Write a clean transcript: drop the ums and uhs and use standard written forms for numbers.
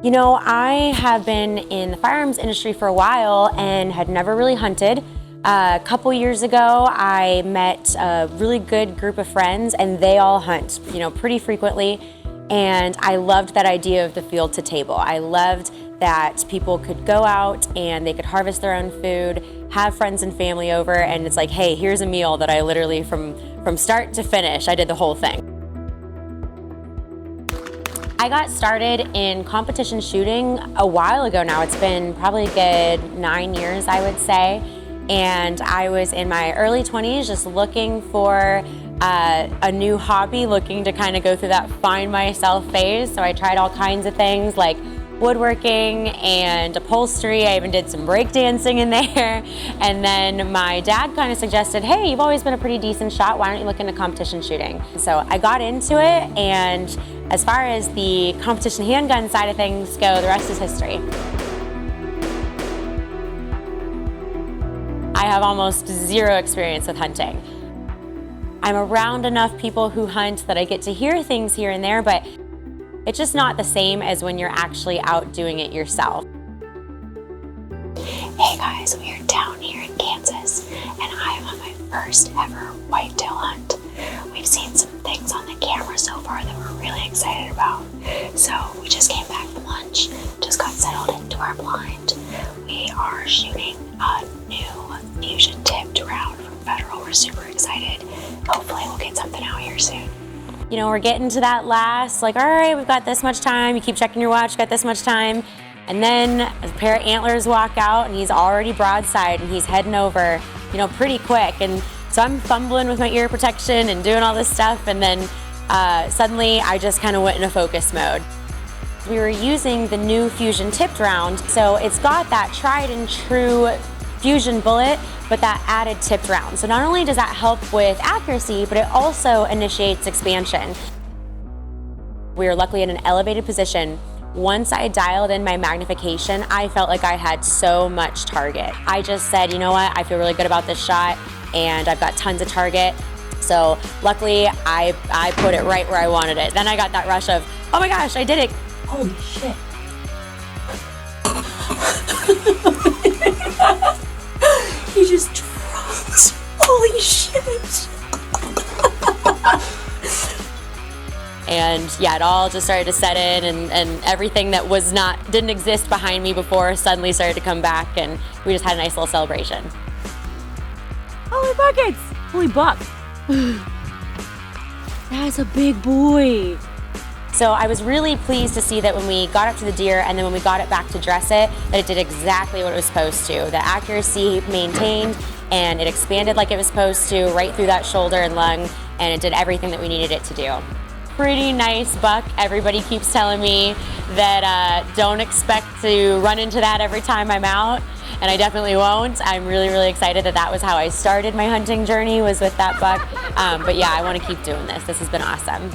You know, I have been in the firearms industry for a while and had never really hunted. A couple years ago, I met a really good group of friends and they all hunt, pretty frequently. And I loved that idea of the field to table. I loved that people could go out and they could harvest their own food, have friends and family over, and it's like, hey, here's a meal that I literally, from start to finish, I did the whole thing. I got started in competition shooting a while ago now. It's been probably a good 9 years, I would say. And I was in my early 20s just looking for a new hobby, looking to kind of go through that find myself phase. So I tried all kinds of things like woodworking and upholstery. I even did some breakdancing in there. And then my dad kind of suggested, hey, you've always been a pretty decent shot. Why don't you look into competition shooting? So I got into it, and as far as the competition handgun side of things go, the rest is history. I have almost zero experience with hunting. I'm around enough people who hunt that I get to hear things here and there, but it's just not the same as when you're actually out doing it yourself. Hey guys, we are down here in Kansas, and I am on my first ever whitetail hunt. We've seen some things on the camera so far that we're really excited about. So we just came back from lunch, just got settled into our blind. We are shooting a new fusion tipped round from Federal. We're super excited. Hopefully we'll get something out here soon. We're getting to that last, all right, we've got this much time. You keep checking your watch, got this much time. And then a pair of antlers walk out and he's already broadside and he's heading over, pretty quick. And so I'm fumbling with my ear protection and doing all this stuff. And then suddenly I just kind of went into focus mode. We were using the new fusion tipped round. So it's got that tried and true fusion bullet, but that added tipped round. So not only does that help with accuracy, but it also initiates expansion. We were luckily in an elevated position. Once I dialed in my magnification, I felt like I had so much target. I just said, you know what, I feel really good about this shot and I've got tons of target. So luckily I put it right where I wanted it. Then I got that rush of, oh my gosh, I did it. Holy shit. He just dropped. Holy shit. And yeah, it all just started to set in, and everything that didn't exist behind me before suddenly started to come back, and we just had a nice little celebration. Holy buckets! Holy buck. That's a big boy. So I was really pleased to see that when we got up to the deer and then when we got it back to dress it, that it did exactly what it was supposed to. The accuracy maintained and it expanded like it was supposed to, right through that shoulder and lung, and it did everything that we needed it to do. Pretty nice buck. Everybody keeps telling me that don't expect to run into that every time I'm out, and I definitely won't. I'm really, really excited that was how I started my hunting journey, was with that buck. But yeah, I want to keep doing this. This has been awesome.